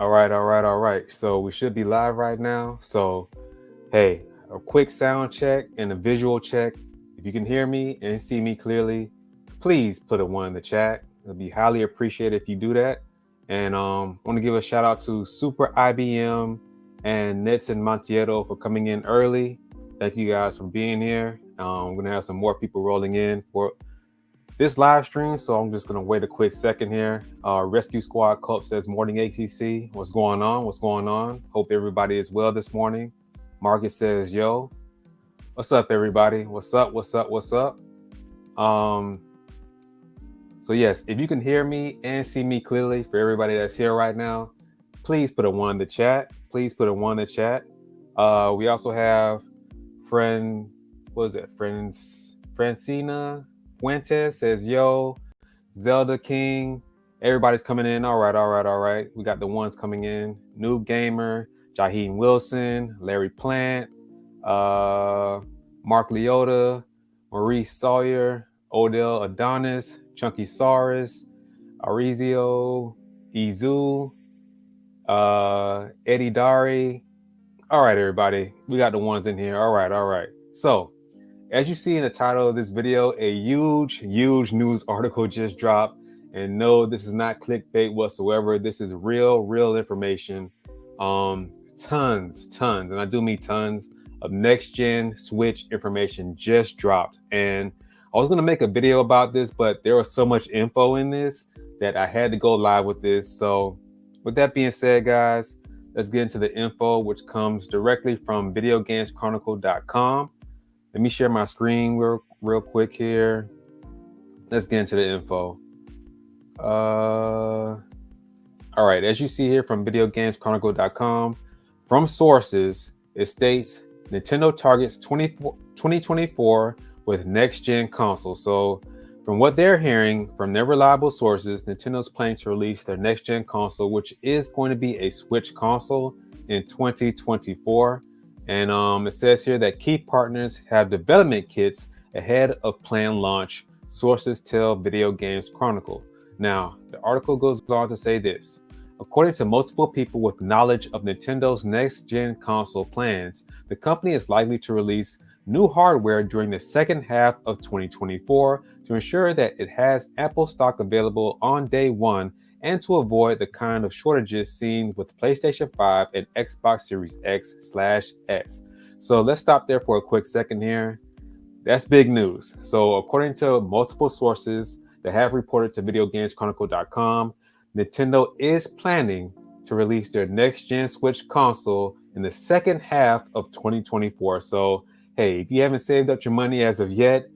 All right. So we should be live right now. So, hey, a quick sound check and a visual check. If you can hear me and see me clearly, please put a one in the chat. It'll be highly appreciated if you do that. And want to give a shout out to Super IBM and Netson Montiero for coming in early. Thank you guys for being here. We're gonna have some more people rolling in for this live stream, so I'm just gonna wait a quick second here. Rescue Squad Club says morning ATC. What's going on? What's going on? Hope everybody is well this morning. Marcus says, yo, what's up, everybody? What's up? What's up? What's up? Um, so yes, if you can hear me and see me clearly for everybody that's here right now, please put a one in the chat. Please put a one in the chat. We also have friend, what is it? Francina Fuentes says, yo, Zelda King, everybody's coming in. All right, all right, all right. We got the ones coming in. Noob Gamer, Jaheem Wilson, Larry Plant, Mark Leota, Maurice Sawyer, Odell Adonis, Chunky Saurus, Arizio, Izu, Eddie Dari. All right, everybody. We got the ones in here. All right, all right. So, as you see in the title of this video, a huge news article just dropped. And no, this is not clickbait whatsoever. This is real information. Tons, and I do mean tons of next gen Switch information just dropped. And I was gonna make a video about this, but there was so much info in this that I had to go live with this. So with that being said, guys, let's get into the info, which comes directly from videogameschronicle.com. Let me share my screen real quick here. Let's get into the info. All right, as you see here from videogameschronicle.com, from sources, it states Nintendo targets 2024 with next-gen console. So from what they're hearing from their reliable sources, Nintendo's planning to release their next-gen console, which is going to be a Switch console in 2024. And it says here that key partners have development kits ahead of planned launch, sources tell Video Games Chronicle. Now, the article goes on to say this. According to multiple people with knowledge of Nintendo's next-gen console plans, the company is likely to release new hardware during the second half of 2024 to ensure that it has ample stock available on day one and to avoid the kind of shortages seen with PlayStation 5 and Xbox Series X/S. So let's stop there for a quick second here. That's big news. So according to multiple sources that have reported to videogameschronicle.com, Nintendo is planning to release their next-gen Switch console in the second half of 2024. So, hey, if you haven't saved up your money as of yet,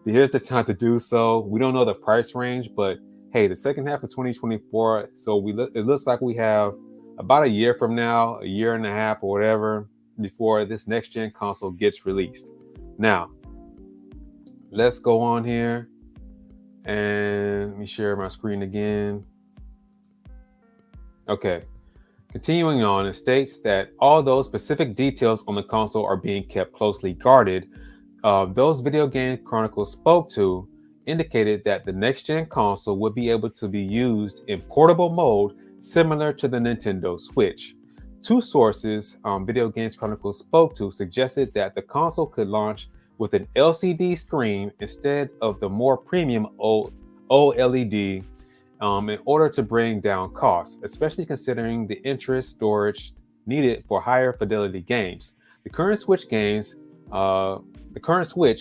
here's the time to do so. We don't know the price range, but hey, the second half of 2024, so it looks like we have about a year from now, a year and a half or whatever, before this next-gen console gets released. Now, let's go on here and let me share my screen again. Okay, continuing on, it states that although specific details on the console are being kept closely guarded, those Video Game Chronicles spoke to indicated that the next-gen console would be able to be used in portable mode similar to the Nintendo Switch. Two sources Video Games Chronicles spoke to suggested that the console could launch with an LCD screen instead of the more premium OLED in order to bring down costs, especially considering the interest storage needed for higher fidelity games. The current Switch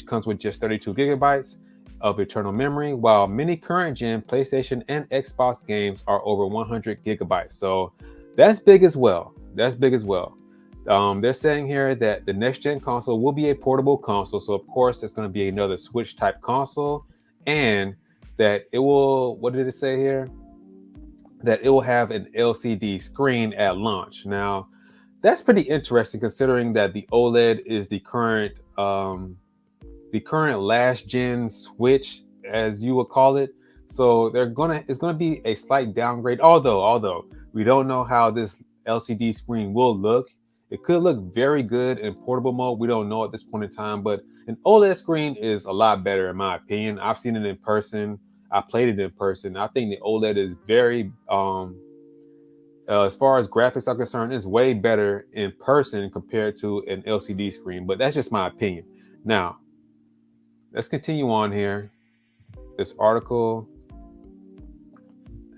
comes with just 32 gigabytes of internal memory, while many current gen PlayStation and Xbox games are over 100 gigabytes. So that's big as well. They're saying here that the next gen console will be a portable console. So of course, it's going to be another Switch type console, and that it will, what did it say here? That it will have an LCD screen at launch. Now, that's pretty interesting considering that the OLED is the current last gen Switch, as you would call it. So it's gonna be a slight downgrade. Although we don't know how this LCD screen will look. It could look very good in portable mode. We don't know at this point in time, but an OLED screen is a lot better in my opinion. I've seen it in person. I played it in person. I think the OLED is very as far as graphics are concerned, it's way better in person compared to an LCD screen. But that's just my opinion. Now, let's continue on here. This article,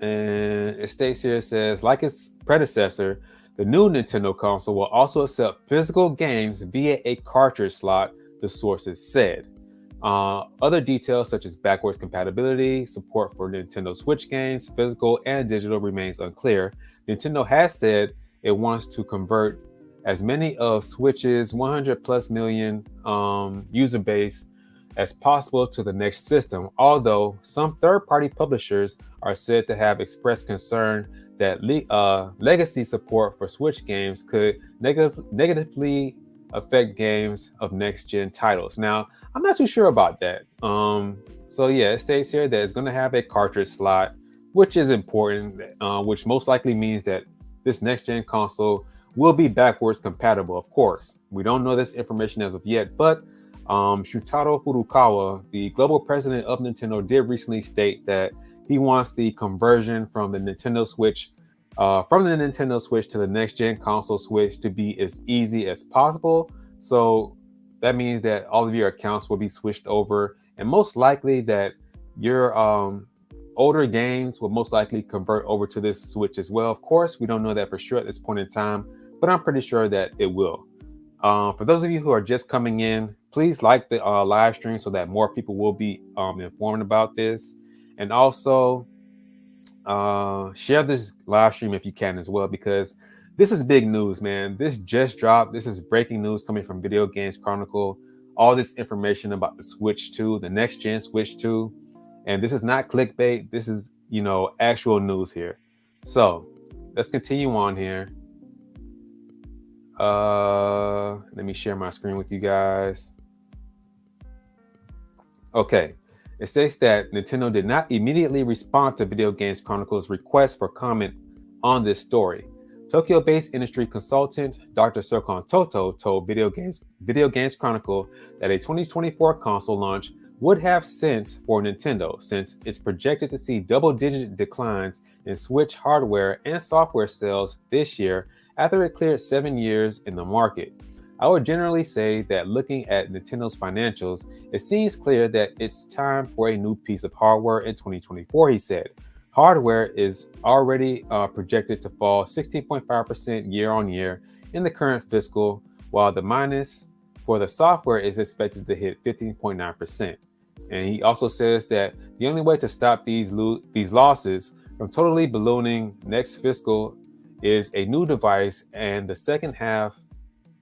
and it states here, it says, like its predecessor, the new Nintendo console will also accept physical games via a cartridge slot, the sources said. Other details such as backwards compatibility, support for Nintendo Switch games, physical and digital, remains unclear. Nintendo has said it wants to convert as many of Switch's 100 plus million user base as possible to the next system, although some third-party publishers are said to have expressed concern that legacy support for Switch games could negatively affect games of next-gen titles. Now, I'm not too sure about that. So yeah, it states here that it's going to have a cartridge slot, which is important, which most likely means that this next-gen console will be backwards compatible, of course. We don't know this information as of yet, but Shutaro Furukawa, the global president of Nintendo, did recently state that he wants the conversion from the Nintendo Switch to the next gen console Switch to be as easy as possible. So that means that all of your accounts will be switched over, and most likely that your older games will most likely convert over to this Switch as well. Of course, we don't know that for sure at this point in time, but I'm pretty sure that it will. For those of you who are just coming in, please like the live stream so that more people will be informed about this. And also share this live stream if you can as well, because this is big news, man. This just dropped. This is breaking news coming from Video Games Chronicle. All this information about the Switch 2, the next gen Switch 2. And this is not clickbait. This is, actual news here. So let's continue on here. Let me share my screen with you guys. Okay, it states that Nintendo did not immediately respond to Video Games Chronicle's request for comment on this story. Tokyo-based industry consultant Dr. Serkan Toto told Video Games Chronicle that a 2024 console launch would have sense for Nintendo, since it's projected to see double-digit declines in Switch hardware and software sales this year after it cleared 7 years in the market. I would generally say that looking at Nintendo's financials, it seems clear that it's time for a new piece of hardware in 2024, he said. Hardware is already projected to fall 16.5% year on year in the current fiscal, while the minus for the software is expected to hit 15.9%. And he also says that the only way to stop these losses from totally ballooning next fiscal is a new device, and the second half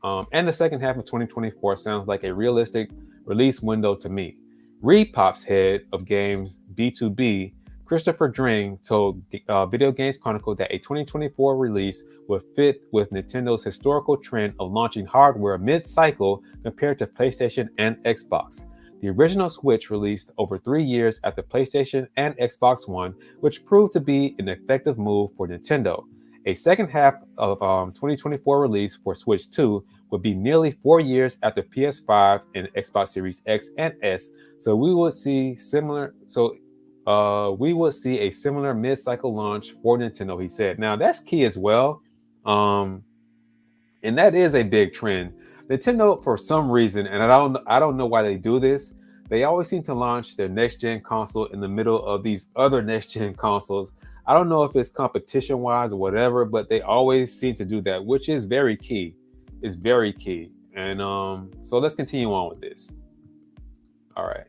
of 2024 sounds like a realistic release window to me. Repop's head of games B2B, Christopher Dring, told Video Games Chronicle that a 2024 release would fit with Nintendo's historical trend of launching hardware mid-cycle compared to PlayStation and Xbox. The original Switch released over 3 years after PlayStation and Xbox One, which proved to be an effective move for Nintendo. A second half of 2024 release for Switch 2 would be nearly 4 years after PS5 and Xbox Series X and S. So we would see a similar mid-cycle launch for Nintendo, he said. Now that's key as well. And that is a big trend. Nintendo, for some reason, and I don't know why they do this, they always seem to launch their next-gen console in the middle of these other next-gen consoles. I don't know if it's competition-wise or whatever, but they always seem to do that, which is very key. It's very key. And so let's continue on with this. All right.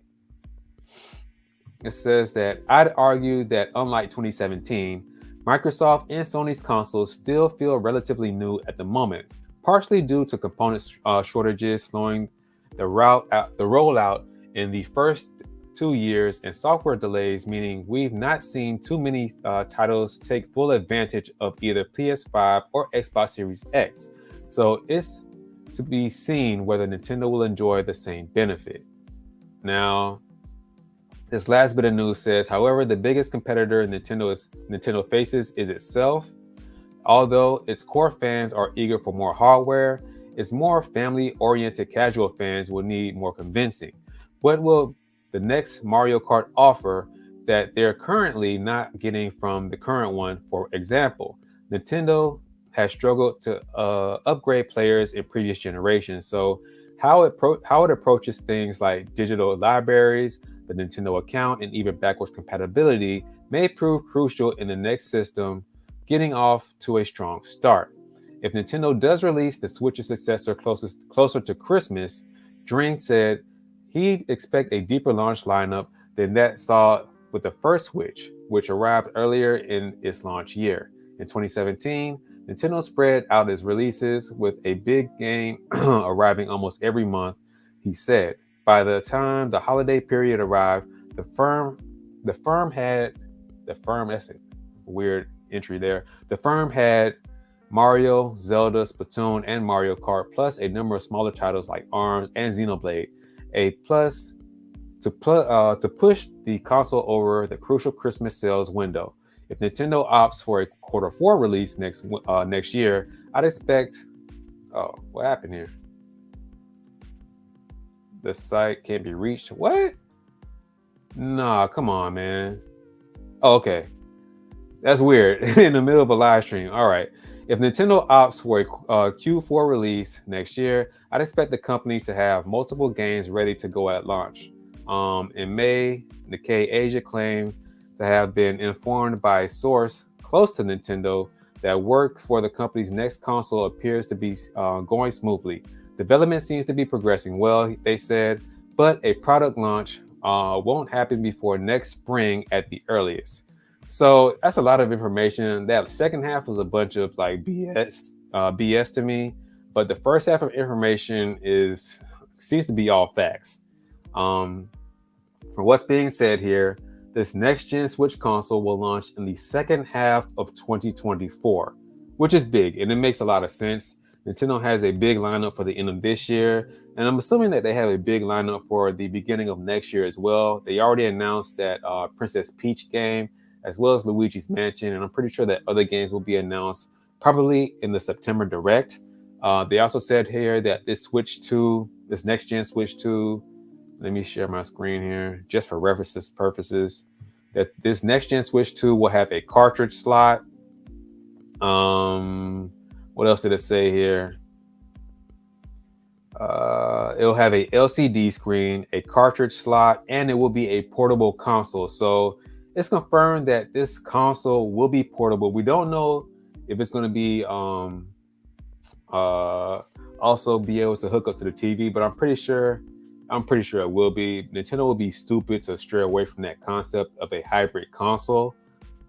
It says that I'd argue that unlike 2017, Microsoft and Sony's consoles still feel relatively new at the moment, partially due to component shortages slowing the rollout in the first 2 years and software delays, meaning we've not seen too many titles take full advantage of either PS5 or Xbox Series X. So it's to be seen whether Nintendo will enjoy the same benefit. Now, this last bit of news says, however, the biggest competitor Nintendo faces is itself. Although its core fans are eager for more hardware, its more family-oriented casual fans will need more convincing. What will the next Mario Kart offer that they're currently not getting from the current one? For example, Nintendo has struggled to upgrade players in previous generations. So how it approaches things like digital libraries, the Nintendo account, and even backwards compatibility may prove crucial in the next system, getting off to a strong start. If Nintendo does release the Switch's successor closer to Christmas, Dream said he'd expect a deeper launch lineup than that saw with the first Switch, which arrived earlier in its launch year. In 2017, Nintendo spread out its releases with a big game arriving almost every month. He said, by the time the holiday period arrived, the firm had that's a weird entry there. The firm had Mario, Zelda, Splatoon, and Mario Kart, plus a number of smaller titles like ARMS and Xenoblade. A plus to push the console over the crucial Christmas sales window. If Nintendo opts for a Q4 release next year, I'd expect. Oh, what happened here? The site can't be reached. What? Nah, come on, man. Oh, okay. That's weird. In the middle of a live stream. All right. If Nintendo opts for a Q4 release next year, I'd expect the company to have multiple games ready to go at launch. In May, Nikkei Asia claimed to have been informed by a source close to Nintendo that work for the company's next console appears to be going smoothly. Development seems to be progressing well, they said, but a product launch won't happen before next spring at the earliest. So that's a lot of information. That second half was a bunch of like BS to me, but the first half of information seems to be all facts. For what's being said here, this next-gen Switch console will launch in the second half of 2024, which is big, and it makes a lot of sense. Nintendo has a big lineup for the end of this year, and I'm assuming that they have a big lineup for the beginning of next year as well. They already announced that Princess Peach game, as well as Luigi's Mansion, and I'm pretty sure that other games will be announced probably in the September Direct. They also said here that this next-gen Switch 2, let me share my screen here, just for references purposes, that this next-gen Switch 2 will have a cartridge slot. What else did it say here? It'll have a LCD screen, a cartridge slot, and it will be a portable console. So it's confirmed that this console will be portable. We don't know if it's going to be also be able to hook up to the TV, but I'm pretty sure it will be. Nintendo will be stupid to stray away from that concept of a hybrid console.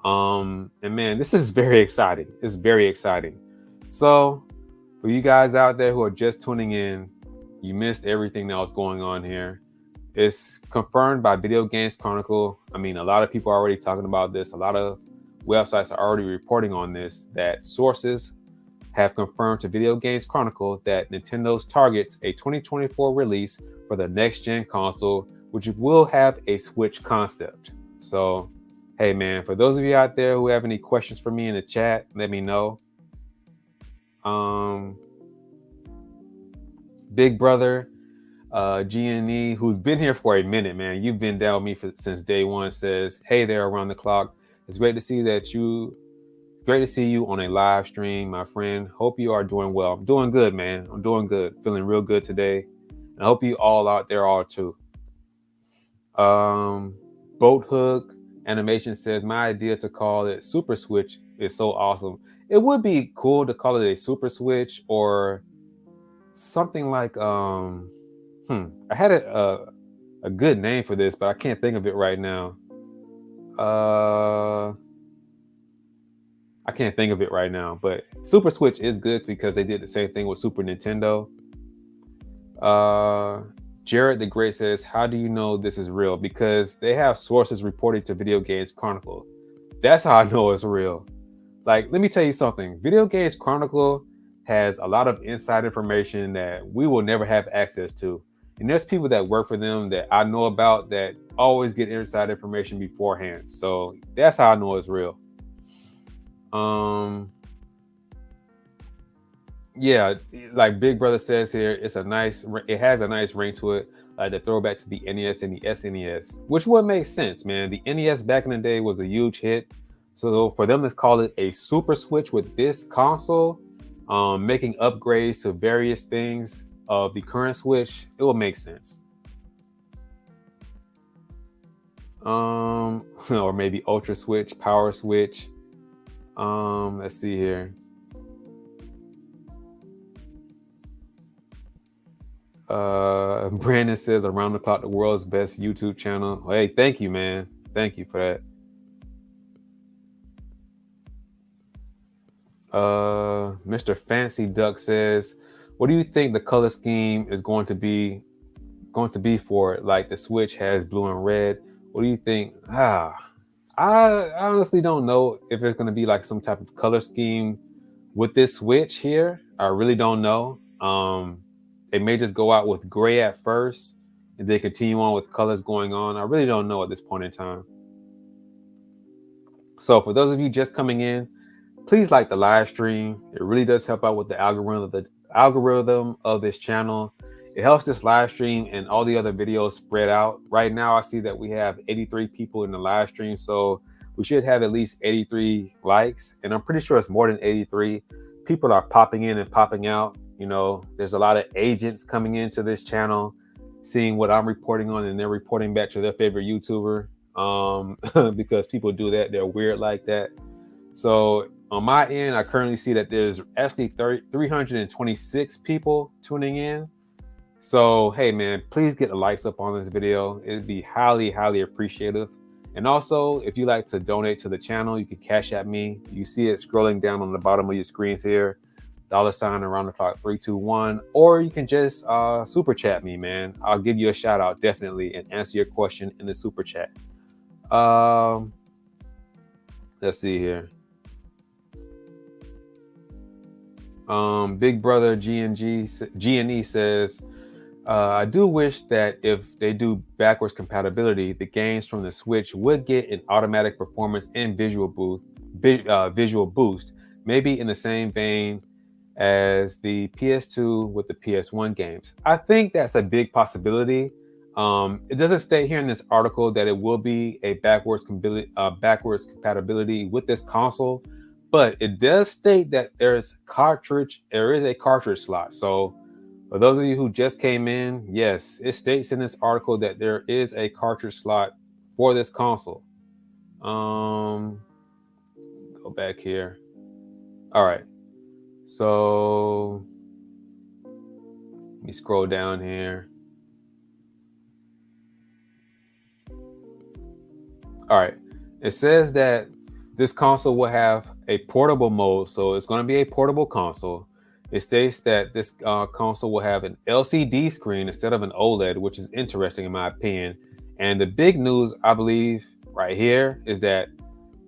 And man, this is very exciting. It's very exciting. So for you guys out there who are just tuning in, you missed everything that was going on here. It's confirmed by Video Games Chronicle. I mean, a lot of people are already talking about this. A lot of websites are already reporting on this, that sources have confirmed to Video Games Chronicle that Nintendo targets a 2024 release for the next-gen console, which will have a Switch concept. So, hey man, for those of you out there who have any questions for me in the chat, let me know. Big brother GNE, who's been here for a minute, man, you've been down with me since day one, says, hey there around the clock. It's great to see you on a live stream, my friend. Hope you are doing well. I'm doing good, man. I'm doing good. Feeling real good today. And I hope you all out there are too. Boat Hook Animation says, my idea to call it Super Switch is so awesome. It would be cool to call it a Super Switch or something like I had a good name for this, but I can't think of it right now. I can't think of it right now, but Super Switch is good because they did the same thing with Super Nintendo. Jared the Great says, how do you know this is real? Because they have sources reporting to Video Games Chronicle. That's how I know it's real. Like, let me tell you something. Video Games Chronicle has a lot of inside information that we will never have access to. And there's people that work for them that I know about that always get inside information beforehand. So that's how I know it's real. Yeah, like Big Brother says here, it has a nice ring to it, like the throwback to the NES and the SNES, which would make sense, man. The NES back in the day was a huge hit, So for them to call it a super switch with this console, making upgrades to various things of the current Switch, it will make sense. Or maybe Ultra Switch, Power Switch. Let's see here. Brandon says Around the Clock, the world's best YouTube channel. Hey, thank you, man. Thank you for that. Mr. Fancy Duck says, what do you think the color scheme is going to be for it? Like the Switch has blue and red. What do you think? I honestly don't know if it's going to be like some type of color scheme with this Switch here. I really don't know. It may just go out with gray at first and then continue on with colors going on. I really don't know at this point in time. So for those of you just coming in, please like the live stream. It really does help out with the algorithm of this channel. It helps this live stream and all the other videos spread out. Right now, I see that we have 83 people in the live stream, so we should have at least 83 likes, and I'm pretty sure it's more than 83. People are popping in and popping out. You know, there's a lot of agents coming into this channel, seeing what I'm reporting on, and they're reporting back to their favorite YouTuber. Because people do that, they're weird like that. So on my end, I currently see that there's actually 326 people tuning in. So, hey, man, please get the likes up on this video. It'd be highly, highly appreciative. And also, if you like to donate to the channel, you can Cash App me. You see it scrolling down on the bottom of your screens here. $ Around the Clock 321. Or you can just super chat me, man. I'll give you a shout out, definitely, and answer your question in the super chat. Let's see here. Big Brother G&E says, I do wish that if they do backwards compatibility, the games from the Switch would get an automatic performance and visual boost, maybe in the same vein as the PS2 with the PS1 games. I think that's a big possibility. It doesn't state here in this article that it will be a backwards compatibility with this console, but it does state that there is a cartridge slot. So for those of you who just came in, yes, it states in this article that there is a cartridge slot for this console. Go back here. All right. So let me scroll down here. All right. It says that this console will have a portable mode. So it's going to be a portable console. It states that this console will have an LCD screen instead of an OLED, which is interesting in my opinion. And the big news, I believe, right here is that,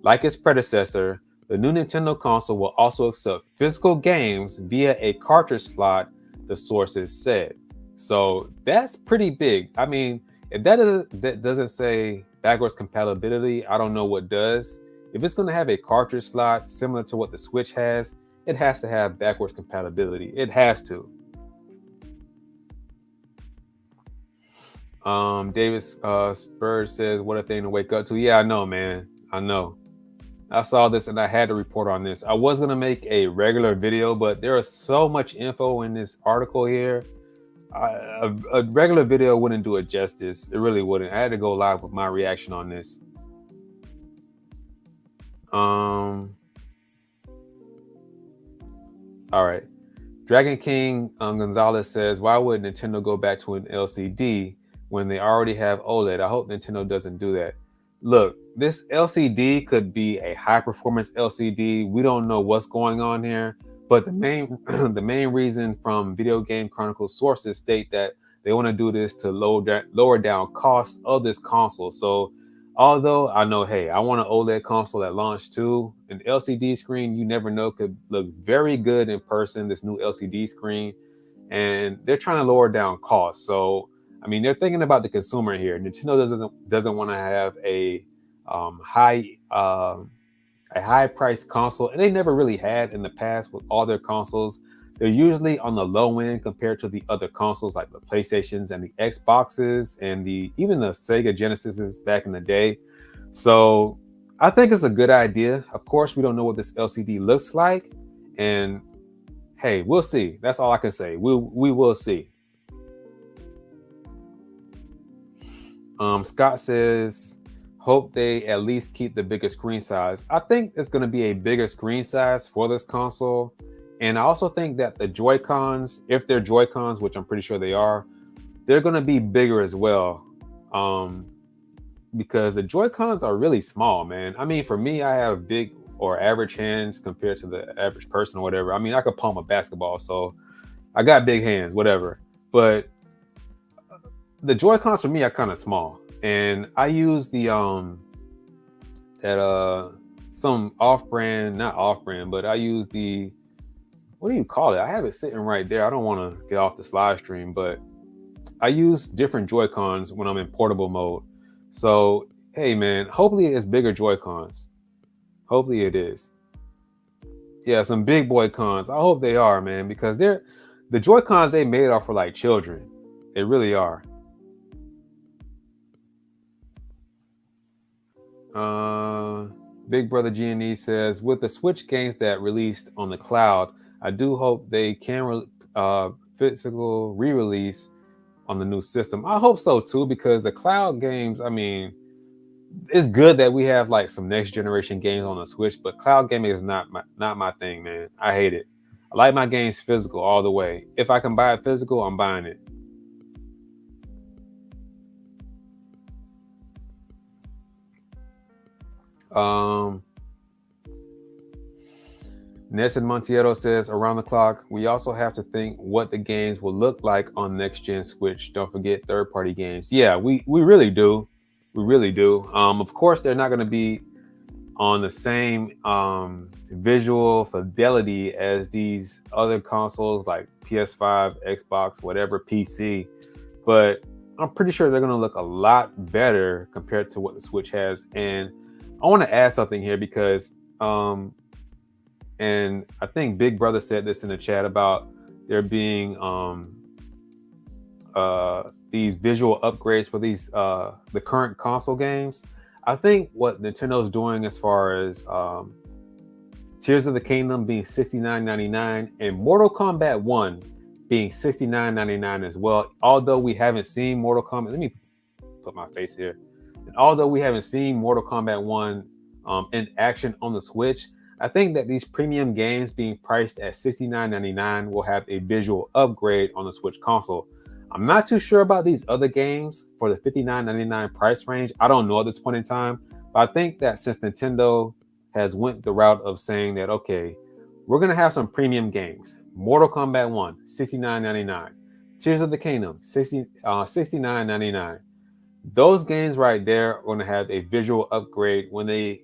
like its predecessor, the new Nintendo console will also accept physical games via a cartridge slot, the sources said. So that's pretty big. I mean, if that doesn't say backwards compatibility, I don't know what does. If it's going to have a cartridge slot similar to what the Switch has, it has to have backwards compatibility. It has to. Davis Spurs says, what a thing to wake up to. Yeah, I know, man. I know. I saw this and I had to report on this. I was going to make a regular video, but there is so much info in this article here. A regular video wouldn't do it justice. It really wouldn't. I had to go live with my reaction on this. All right. Dragon King Gonzalez says, why would Nintendo go back to an LCD when they already have OLED? I hope Nintendo doesn't do that. Look, this LCD could be a high performance LCD. We don't know what's going on here, but the main reason from Video Game Chronicles sources state that they want to do this to lower down costs of this console. So although I know, hey, I want an OLED console at launch too, an LCD screen, you never know, could look very good in person, this new LCD screen, and they're trying to lower down costs. So, I mean, they're thinking about the consumer here. Nintendo doesn't want to have a high price console, and they never really had in the past with all their consoles. They're usually on the low end compared to the other consoles like the PlayStations and the Xboxes and even the Sega Genesises back in the day. So I think it's a good idea. Of course, we don't know what this LCD looks like, and hey, we'll see. That's all I can say. We will see. Scott says, hope they at least keep the bigger screen size. I think it's going to be a bigger screen size for this console. And I also think that the Joy-Cons, if they're Joy-Cons, which I'm pretty sure they are, they're going to be bigger as well. Because the Joy-Cons are really small, man. I mean, for me, I have big or average hands compared to the average person or whatever. I mean, I could palm a basketball, so I got big hands, whatever. But the Joy-Cons for me are kind of small, and I use the some off-brand, not off-brand, but I use the, what do you call it? I have it sitting right there. I don't want to get off this live stream, but I use different Joy-Cons when I'm in portable mode. So hey, man, hopefully it's bigger Joy-Cons. Hopefully it is. Yeah, some big boy cons. I hope they are, man, because they're the Joy-Cons they made are for like children. They really are. Big Brother G&E says, with the Switch games that released on the cloud, I do hope they can physical re-release on the new system. I hope so too, because the cloud games, I mean, it's good that we have like some next generation games on the Switch, but cloud gaming is not my thing, man. I hate it. I like my games physical all the way. If I can buy it physical, I'm buying it. Nelson Montiero says, around the clock, we also have to think what the games will look like on next gen Switch. Don't forget third-party games. Yeah, we really do. We really do. Of course, they're not going to be on the same visual fidelity as these other consoles like PS5, Xbox, whatever, PC. But I'm pretty sure they're going to look a lot better compared to what the Switch has. And I want to add something here because, and I think Big Brother said this in the chat about there being these visual upgrades for these the current console games. I think what Nintendo's doing as far as Tears of the Kingdom being $69.99 and Mortal Kombat 1 being $69.99 as well. Although we haven't seen Mortal Kombat, let me put my face here. And although we haven't seen Mortal Kombat 1 in action on the Switch, I think that these premium games being priced at $69.99 will have a visual upgrade on the Switch console. I'm not too sure about these other games for the $59.99 price range. I don't know at this point in time, but I think that since Nintendo has went the route of saying that, okay, we're going to have some premium games. Mortal Kombat 1, $69.99. Tears of the Kingdom, $69.99. Those games right there are going to have a visual upgrade when you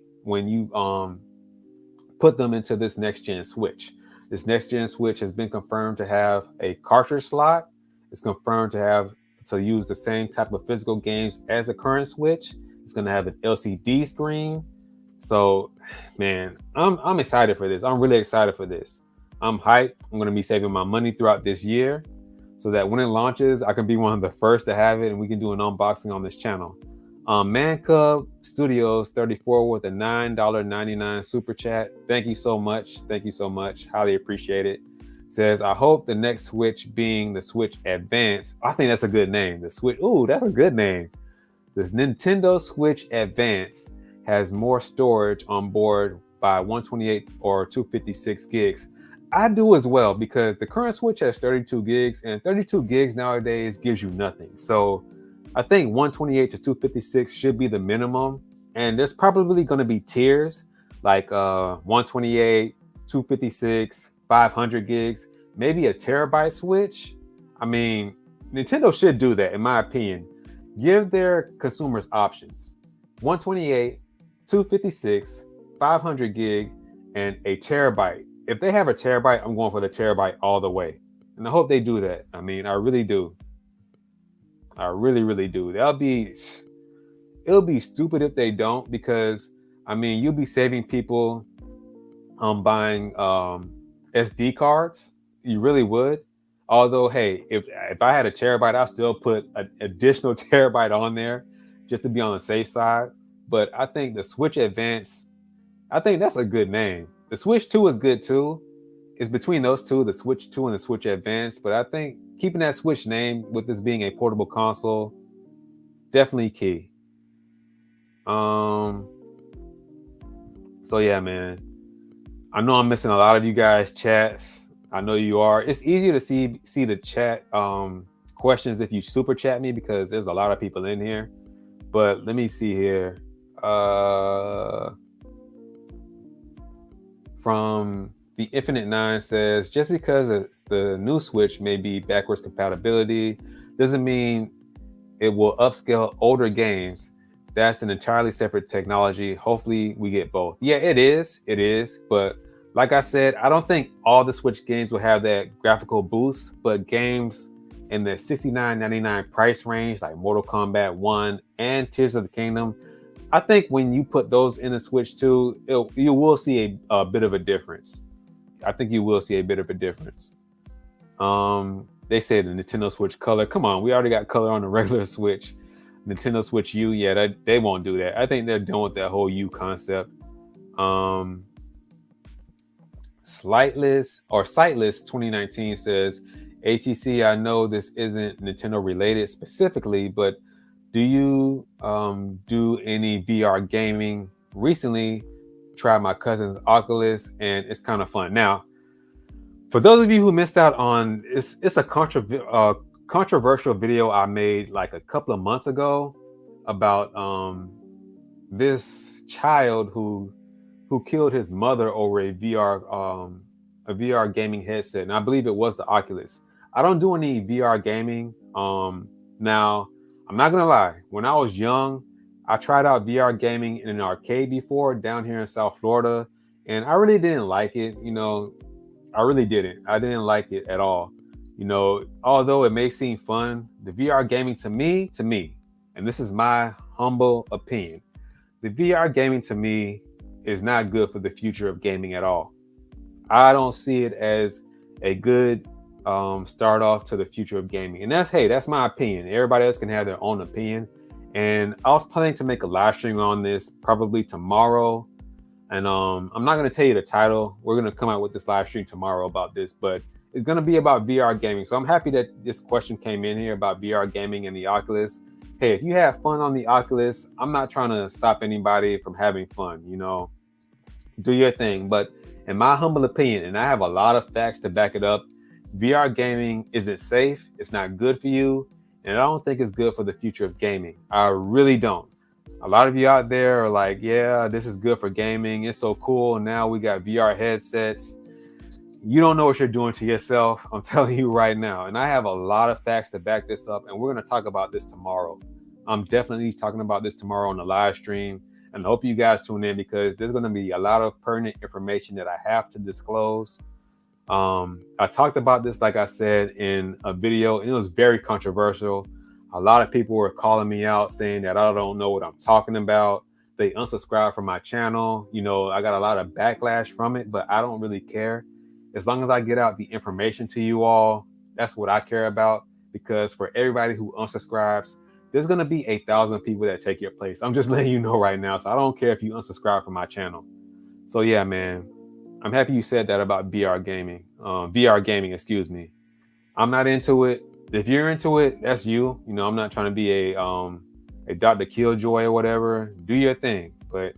put them into this next gen Switch. This next gen Switch has been confirmed to have a cartridge slot. It's confirmed to use the same type of physical games as the current Switch. It's going to have an LCD screen. So, man, I'm excited for this. I'm really excited for this. I'm hyped. I'm going to be saving my money throughout this year so that when it launches, I can be one of the first to have it and we can do an unboxing on this channel. Man Cub Studios 34 with a $9.99 super chat. Thank you so much. Thank you so much. Highly appreciate it. Says, I hope the next Switch being the Switch Advance. I think that's a good name. The Switch. Ooh, that's a good name. The Nintendo Switch Advance has more storage on board by 128 or 256 gigs. I do as well because the current Switch has 32 gigs and 32 gigs nowadays gives you nothing. So I think 128 to 256 should be the minimum. And there's probably going to be tiers like 128, 256, 500 gigs, maybe a terabyte Switch. I mean, Nintendo should do that, in my opinion. Give their consumers options. 128, 256, 500 gig, and a terabyte. If they have a terabyte, I'm going for the terabyte all the way. And I hope they do that. I mean, I really do. I really, really do. It'll be stupid if they don't, because I mean, you'll be saving people buying SD cards. You really would. Although, hey, if I had a terabyte, I'll still put an additional terabyte on there just to be on the safe side. but I think the Switch Advance, I think that's a good name. The Switch 2 is good too. It's between those two, the Switch 2 and the Switch Advance. But I think keeping that Switch name with this being a portable console, definitely key. So yeah, man. I know I'm missing a lot of you guys' chats. I know you are. It's easier to see the chat questions if you super chat me because there's a lot of people in here. But let me see here. From the Infinite Nine says, just because the new Switch may be backwards compatibility doesn't mean it will upscale older games. That's an entirely separate technology. Hopefully we get both. Yeah, it is. But like I said, I don't think all the Switch games will have that graphical boost, but games in the $69.99 price range, like Mortal Kombat 1 and Tears of the Kingdom, I think when you put those in the Switch 2, you will see a bit of a difference. I think you will see a bit of a difference. They said the Nintendo Switch Color. Come on, we already got color on the regular Switch. Nintendo Switch U, yeah, they won't do that. I think they're done with that whole U concept. Sightless 2019 says, ATC, I know this isn't Nintendo related specifically, but do you do any VR gaming? Recently tried my cousin's Oculus and it's kind of fun. Now, for those of you who missed out on, it's a controversial video I made like a couple of months ago about this child who killed his mother over a VR gaming headset, and I believe it was the Oculus. I don't do any VR gaming. Now, I'm not gonna lie. When I was young, I tried out VR gaming in an arcade before down here in South Florida, and I really didn't like it. I really didn't. I didn't like it at all. Although it may seem fun, the VR gaming to me, and this is my humble opinion, the VR gaming to me is not good for the future of gaming at all. I don't see it as a good start off to the future of gaming. And that's my opinion. Everybody else can have their own opinion. And I was planning to make a live stream on this probably tomorrow. And I'm not going to tell you the title. We're going to come out with this live stream tomorrow about this, but it's going to be about VR gaming. So I'm happy that this question came in here about VR gaming and the Oculus. Hey, if you have fun on the Oculus, I'm not trying to stop anybody from having fun, do your thing. But in my humble opinion, and I have a lot of facts to back it up, VR gaming isn't safe. It's not good for you. And I don't think it's good for the future of gaming. I really don't. A lot of you out there are like, yeah, this is good for gaming. It's so cool. Now we got VR headsets. You don't know what you're doing to yourself. I'm telling you right now. And I have a lot of facts to back this up. And we're going to talk about this tomorrow. I'm definitely talking about this tomorrow on the live stream. And I hope you guys tune in because there's going to be a lot of pertinent information that I have to disclose. I talked about this, like I said, in a video, and it was very controversial. A lot of people were calling me out saying that I don't know what I'm talking about. They unsubscribed from my channel. I got a lot of backlash from it, but I don't really care. As long as I get out the information to you all, that's what I care about. Because for everybody who unsubscribes, there's going to be 1,000 people that take your place. I'm just letting you know right now. So I don't care if you unsubscribe from my channel. So yeah, man, I'm happy you said that about VR gaming, excuse me. I'm not into it. If you're into it, that's you. I'm not trying to be a Dr. Killjoy or whatever. Do your thing, but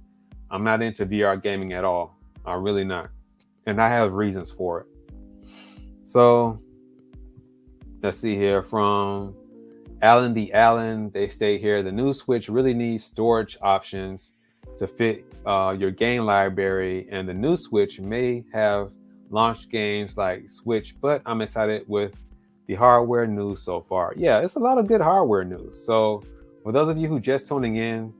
I'm not into VR gaming at all. I'm really not. And I have reasons for it. So let's see here from Allen the Allen. They state here, the new Switch really needs storage options to fit your game library, and the new Switch may have launched games like Switch, but I'm excited with the hardware news so far. Yeah, it's a lot of good hardware news. So for those of you who just tuning in,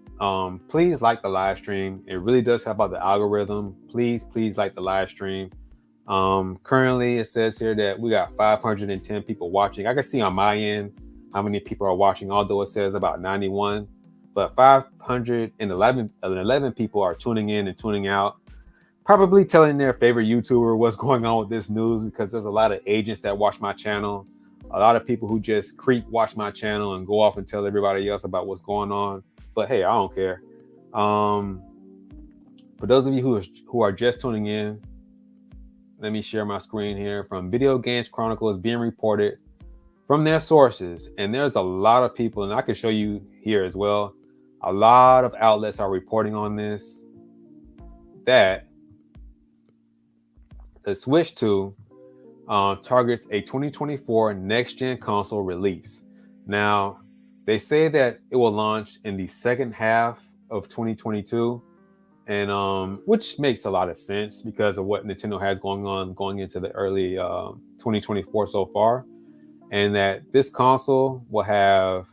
please like the live stream. It really does help out the algorithm. Please like the live stream. Currently it says here that we got 510 people watching. I can see on my end how many people are watching, although it says about 91, but 511 people are tuning in and tuning out, probably telling their favorite YouTuber what's going on with this news, because there's a lot of agents that watch my channel, a lot of people who just watch my channel and go off and tell everybody else about what's going on. But hey, I don't care. For those of you who are just tuning in, let me share my screen here. From Video Games Chronicle is being reported from their sources, and there's a lot of people, and I can show you here as well. A lot of outlets are reporting on this, that the Switch 2 targets a 2024 next-gen console release. Now, they say that it will launch in the second half of 2022, and which makes a lot of sense because of what Nintendo has going into the early 2024 so far, and that this console will have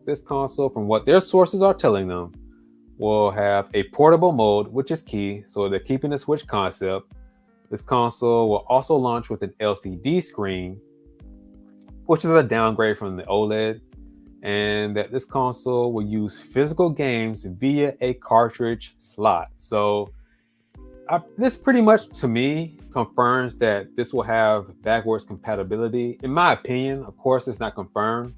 this console, from what their sources are telling them, will have a portable mode, which is key. So they're keeping the Switch concept. This console will also launch with an LCD screen, which is a downgrade from the OLED, and that this console will use physical games via a cartridge slot. So this pretty much, to me, confirms that this will have backwards compatibility. In my opinion, of course, it's not confirmed,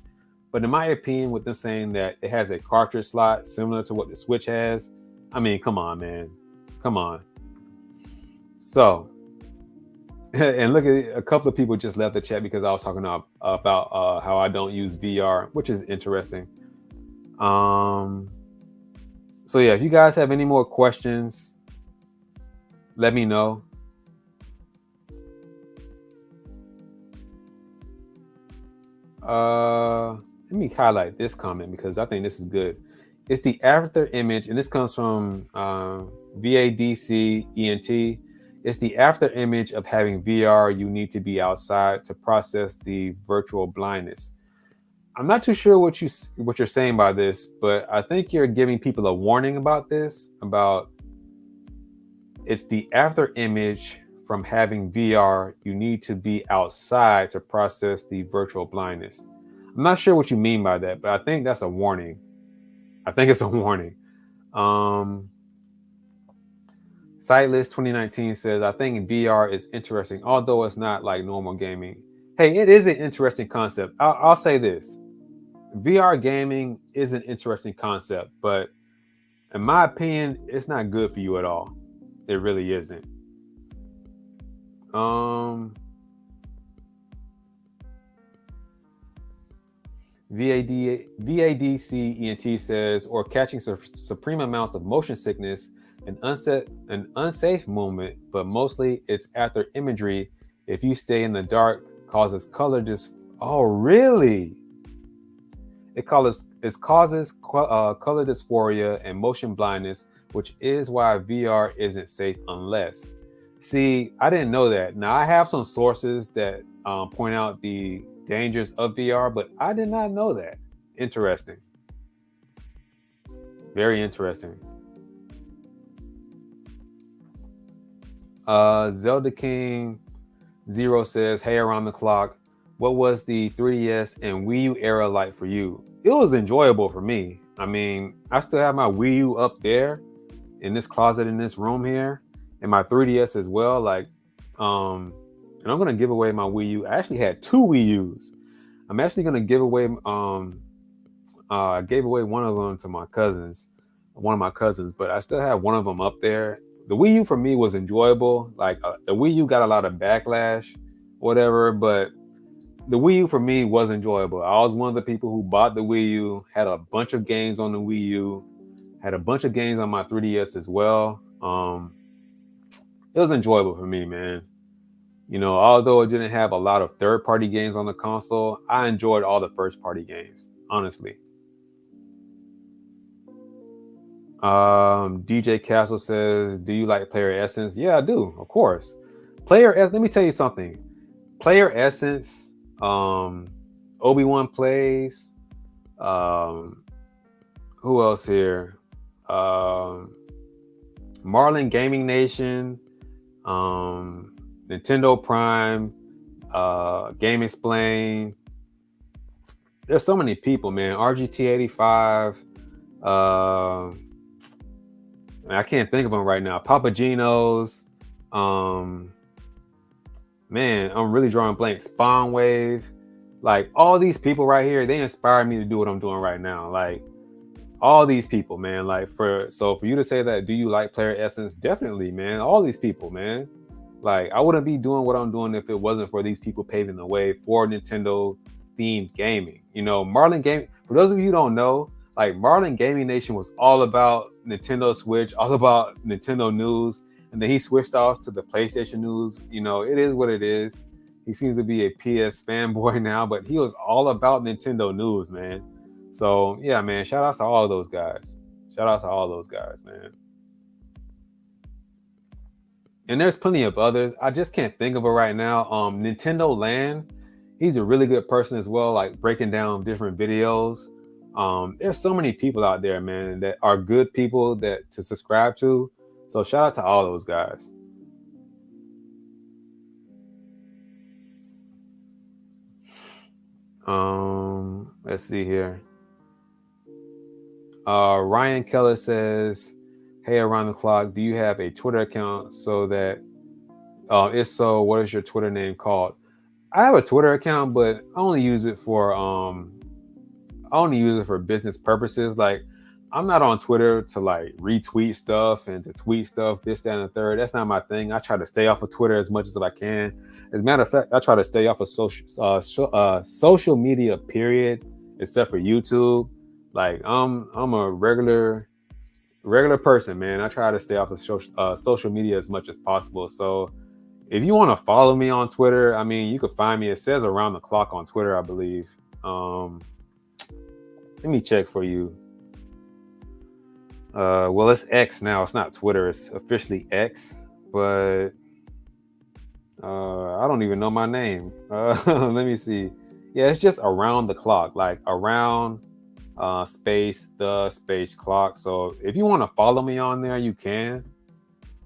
but in my opinion, with them saying that it has a cartridge slot similar to what the Switch has, I mean, come on, man. Come on. So, and look at a couple of people just left the chat because I was talking about how I don't use VR, which is interesting. So yeah, if you guys have any more questions, let me know. Let me highlight this comment because I think this is good. It's the after image, and this comes from VADCENT. It's the after image of having VR. You need to be outside to process the virtual blindness. I'm not too sure what you're saying by this, but I think you're giving people a warning about this. About it's the after image from having VR. You need to be outside to process the virtual blindness. I'm not sure what you mean by that, but I think that's a warning. I think it's a warning. Sightless 2019 says, I think VR is interesting, although it's not like normal gaming. Hey, it is an interesting concept. I'll say this. VR gaming is an interesting concept, but in my opinion, it's not good for you at all. It really isn't. VADCENT says, or catching supreme amounts of motion sickness, an unsafe movement, but mostly it's after imagery. If you stay in the dark, causes color Oh, really? It causes color dysphoria and motion blindness, which is why VR isn't safe unless. See, I didn't know that. Now I have some sources that point out the dangers of VR, but I did not know that. Interesting. Very interesting. Zelda King Zero says, hey, around the clock, what was the 3DS and Wii U era like for you? It was enjoyable for me. I mean, I still have my Wii U up there in this closet in this room here, and my 3DS as well. Like, and I'm gonna give away my Wii U. I actually had two Wii U's. I'm actually gonna give away. I gave away one of them to one of my cousins, but I still have one of them up there. The Wii U for me was enjoyable. Like the Wii U got a lot of backlash, whatever, but the Wii U for me was enjoyable. I was one of the people who bought the Wii U, had a bunch of games on the Wii U, had a bunch of games on my 3DS as well. It was enjoyable for me, man. You know, although it didn't have a lot of third-party games on the console, I enjoyed all the first-party games, honestly. DJ Castle says, do you like Player Essence? Yeah, I do, of course. Let me tell you something. Player Essence, Obi-Wan Plays, who else here? Marlin Gaming Nation, Nintendo Prime, Game Explain. There's so many people, man. RGT85. I can't think of them right now. Papa Gino's. Man, I'm really drawing blank. Spawn Wave. Like all these people right here, they inspire me to do what I'm doing right now. Like all these people, man. Like for you to say that, do you like Player Essence? Definitely, man. All these people, man. Like I wouldn't be doing what I'm doing if it wasn't for these people paving the way for Nintendo themed gaming. You know, Marlin Gaming. For those of you who don't know, like Marlin Gaming Nation was all about Nintendo Switch, all about Nintendo news, and then he switched off to the PlayStation news. You know, it is what it is. He seems to be a PS fanboy now, but he was all about Nintendo news, man. So yeah, man, shout out to all those guys. Shout out to all those guys, man. And there's plenty of others. I just can't think of it right now. Nintendo Land, he's a really good person as well, like breaking down different videos. There's so many people out there, man, that are good people that to subscribe to. So shout out to all those guys. Let's see here. Ryan Keller says, "Hey, around the clock, do you have a Twitter account so that, if so, what is your Twitter name called?" I have a Twitter account, but I only use it for business purposes. Like, I'm not on Twitter to like retweet stuff and to tweet stuff, this, that, and the third. That's not my thing. I try to stay off of Twitter as much as I can. As a matter of fact, I try to stay off of social media, period, except for YouTube. Like, I'm a regular person, man. I try to stay off of social media as much as possible. So if you want to follow me on Twitter, I mean, you can find me. It says around the clock on Twitter, I believe. Let me check for you. Well, it's X now. It's not Twitter. It's officially X. But I don't even know my name. Let me see. Yeah, it's just around the clock, like around space the space clock. So if you want to follow me on there, you can.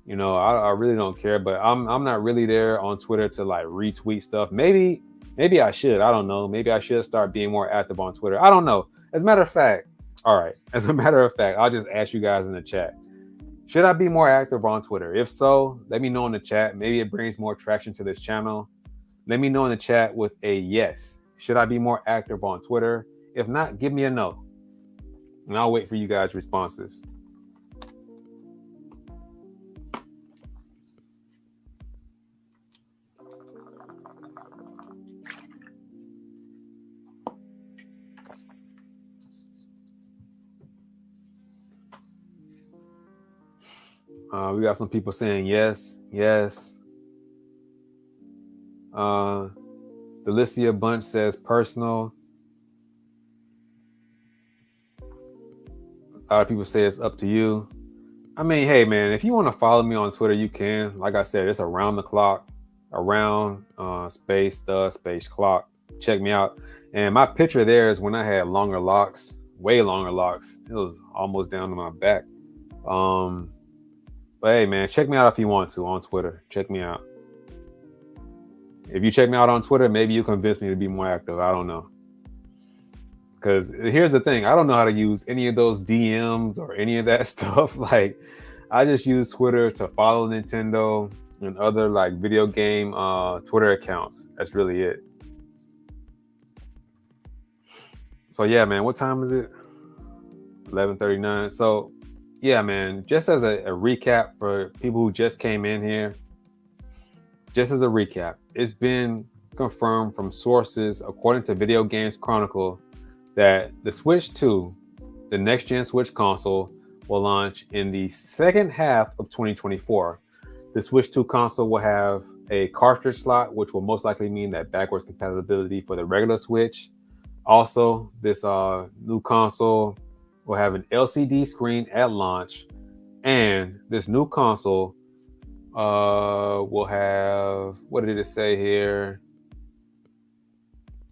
You know, I really don't care, but I'm not really there on Twitter to like retweet stuff. Maybe I should. I don't know. Maybe I should start being more active on Twitter. I don't know. As a matter of fact, I'll just ask you guys in the chat. Should I be more active on Twitter? If so, let me know in the chat. Maybe it brings more traction to this channel. Let me know in the chat with a yes. Should I be more active on Twitter? If not, give me a no. And I'll wait for you guys' responses. We got some people saying yes, yes. Delicia Bunch says personal. A lot of people say it's up to you. I mean, hey, man, if you want to follow me on Twitter, you can. Like I said, it's around the clock, around space clock. Check me out. And my picture there is when I had longer locks, way longer locks. It was almost down to my back. But hey, man, check me out if you want to on Twitter. Check me out. If you check me out on Twitter, maybe you convince me to be more active. I don't know. Because here's the thing. I don't know how to use any of those DMs or any of that stuff. Like, I just use Twitter to follow Nintendo and other like video game Twitter accounts. That's really it. So yeah, man, what time is it? 11:39. So yeah, man, just as a recap for people who just came in here, just as a recap, it's been confirmed from sources according to Video Games Chronicle that the Switch 2, the next-gen Switch console, will launch in the second half of 2024. The Switch 2 console will have a cartridge slot, which will most likely mean that backwards compatibility for the regular Switch. Also, this new console will have an LCD screen at launch, and this new console will have, what did it say here?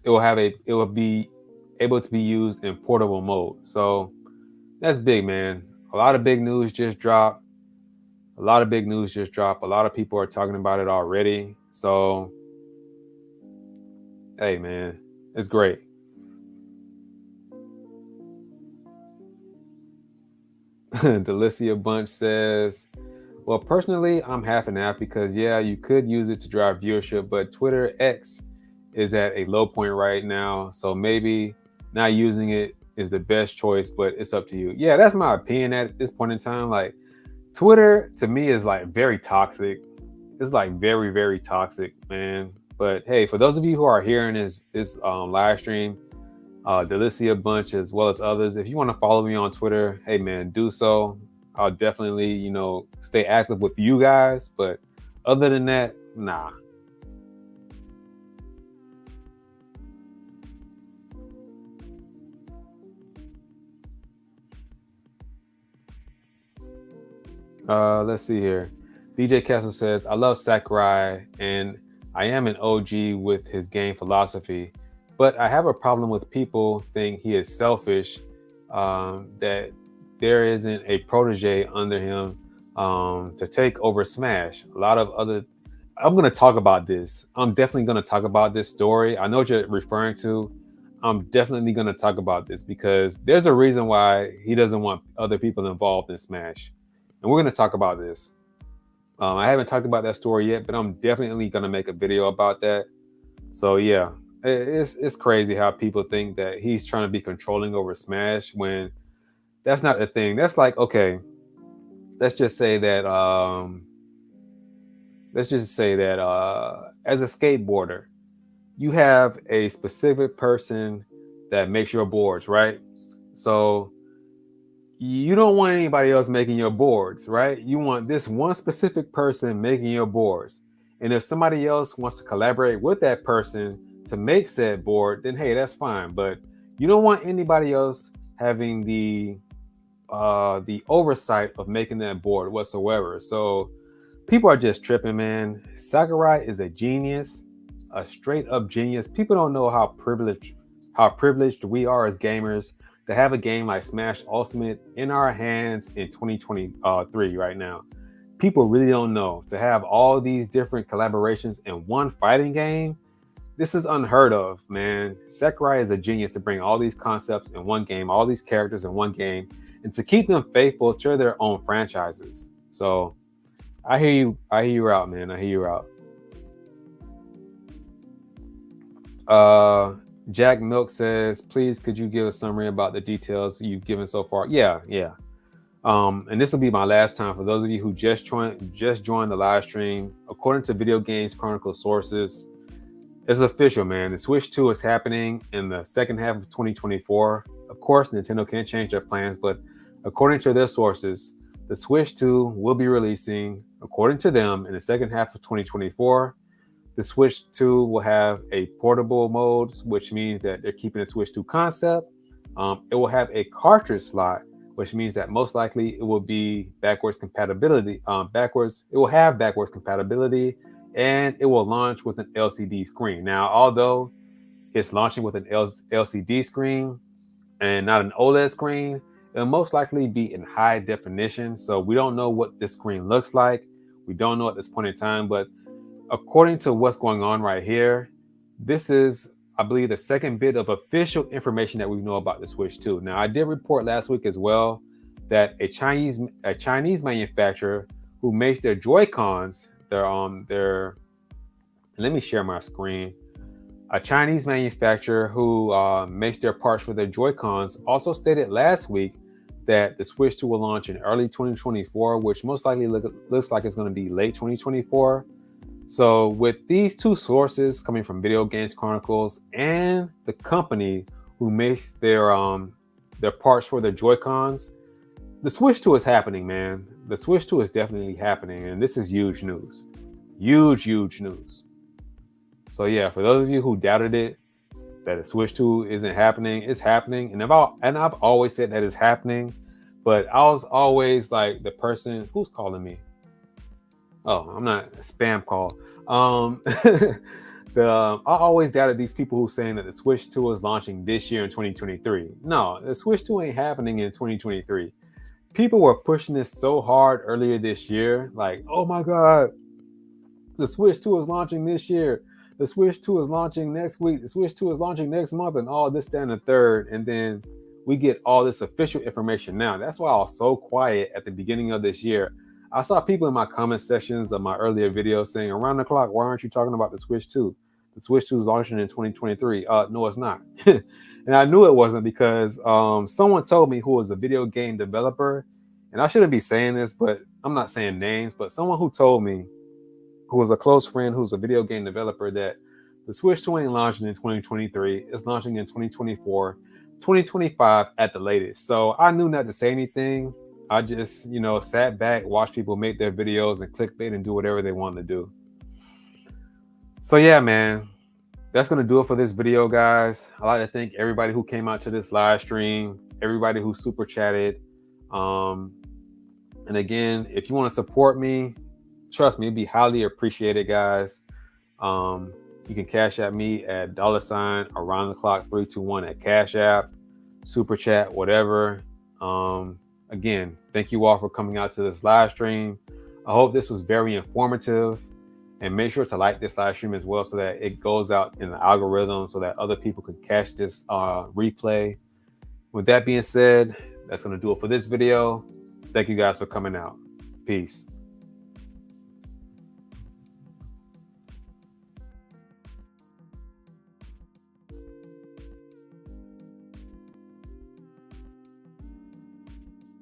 It will be able to be used in portable mode. So that's big, man. A lot of big news just dropped. A lot of people are talking about it already. So hey, man, it's great. Delicia Bunch says, well, personally, I'm half and half because, yeah, you could use it to drive viewership, but Twitter X is at a low point right now. So maybe not using it is the best choice, but it's up to you. Yeah, that's my opinion at this point in time. Like, Twitter to me is like very toxic. It's like very, very toxic, man. But hey, for those of you who are hearing this live stream, Delicia Bunch as well as others, if you want to follow me on Twitter, hey man, do so. I'll definitely, stay active with you guys. But other than that, nah. Let's see here. DJ Castle says, I love Sakurai and I am an OG with his game philosophy, but I have a problem with people think he is selfish, that there isn't a protege under him to take over Smash. A lot of other. I'm going to talk about this. I'm definitely going to talk about this story. I know what you're referring to. I'm definitely going to talk about this because there's a reason why he doesn't want other people involved in Smash. And we're going to talk about this. I haven't talked about that story yet, but I'm definitely going to make a video about that. So yeah, it's crazy how people think that he's trying to be controlling over Smash when that's not the thing. That's like, okay, let's just say that as a skateboarder, you have a specific person that makes your boards, right? So you don't want anybody else making your boards, right? You want this one specific person making your boards. And if somebody else wants to collaborate with that person to make said board, then hey, that's fine. But you don't want anybody else having the oversight of making that board whatsoever. So people are just tripping, man. Sakurai is a genius, a straight up genius. People don't know how privileged we are as gamers to have a game like Smash Ultimate in our hands in 2023 right now. People really don't know to have all these different collaborations in one fighting game. This is unheard of, man. Sakurai is a genius to bring all these concepts in one game, all these characters in one game, and to keep them faithful to their own franchises. So I hear you. I hear you out, man. I hear you out. Jack Milk says, please, could you give a summary about the details you've given so far? Yeah. And this will be my last time for those of you who just joined the live stream. According to Video Games Chronicle sources, it's official, man. The Switch 2 is happening in the second half of 2024. Of course, Nintendo can't change their plans, but according to their sources, the Switch 2 will be releasing, according to them, in the second half of 2024. The Switch 2 will have a portable mode, which means that they're keeping the Switch 2 concept. It will have a cartridge slot, which means that most likely it will be backwards compatibility. It will have backwards compatibility, and it will launch with an LCD screen. Now, although it's launching with an LCD screen and not an OLED screen, it'll most likely be in high definition. So we don't know what this screen looks like. We don't know at this point in time, but according to what's going on right here, this is, I believe, the second bit of official information that we know about the Switch 2. Now, I did report last week as well that a Chinese manufacturer who makes their Joy-Cons, let me share my screen. A Chinese manufacturer who makes their parts for their Joy-Cons also stated last week that the Switch 2 will launch in early 2024, which most likely looks like it's going to be late 2024. So with these two sources coming from Video Games Chronicles and the company who makes their parts for their Joy-Cons, the Switch 2 is happening, man. The Switch 2 is definitely happening, and this is huge news. Huge news. So yeah, for those of you who doubted it, that the Switch 2 isn't happening, it's happening. And I've always said that it's happening, but I was always like the person who's calling me. Oh, I'm not a spam call. I always doubted these people who saying that the Switch 2 is launching this year in 2023. No, the Switch 2 ain't happening in 2023. People were pushing this so hard earlier this year, like, oh my God, the Switch 2 is launching this year. The Switch 2 is launching next week. The Switch 2 is launching next month, and all this, that, and the third. And then we get all this official information now. That's why I was so quiet at the beginning of this year. I saw people in my comment sections of my earlier videos saying, around the clock, why aren't you talking about the Switch 2? The Switch 2 is launching in 2023. No, it's not. And I knew it wasn't because someone told me who was a video game developer, and I shouldn't be saying this, but I'm not saying names, but someone who told me, who was a close friend who's a video game developer, that the Switch 2 ain't launching in 2023. It's launching in 2024, 2025 at the latest. So I knew not to say anything. I just, sat back, watched people make their videos and clickbait and do whatever they wanted to do. So yeah, man, that's going to do it for this video, guys. I'd like to thank everybody who came out to this live stream, everybody who super chatted. And again, if you want to support me, trust me, it'd be highly appreciated, guys. You can cash at me at $ around the clock 321 at Cash App, super chat, whatever. Again, thank you all for coming out to this live stream. I hope this was very informative, and make sure to like this live stream as well so that it goes out in the algorithm so that other people can catch this replay. With that being said, that's going to do it for this video. Thank you guys for coming out. Peace.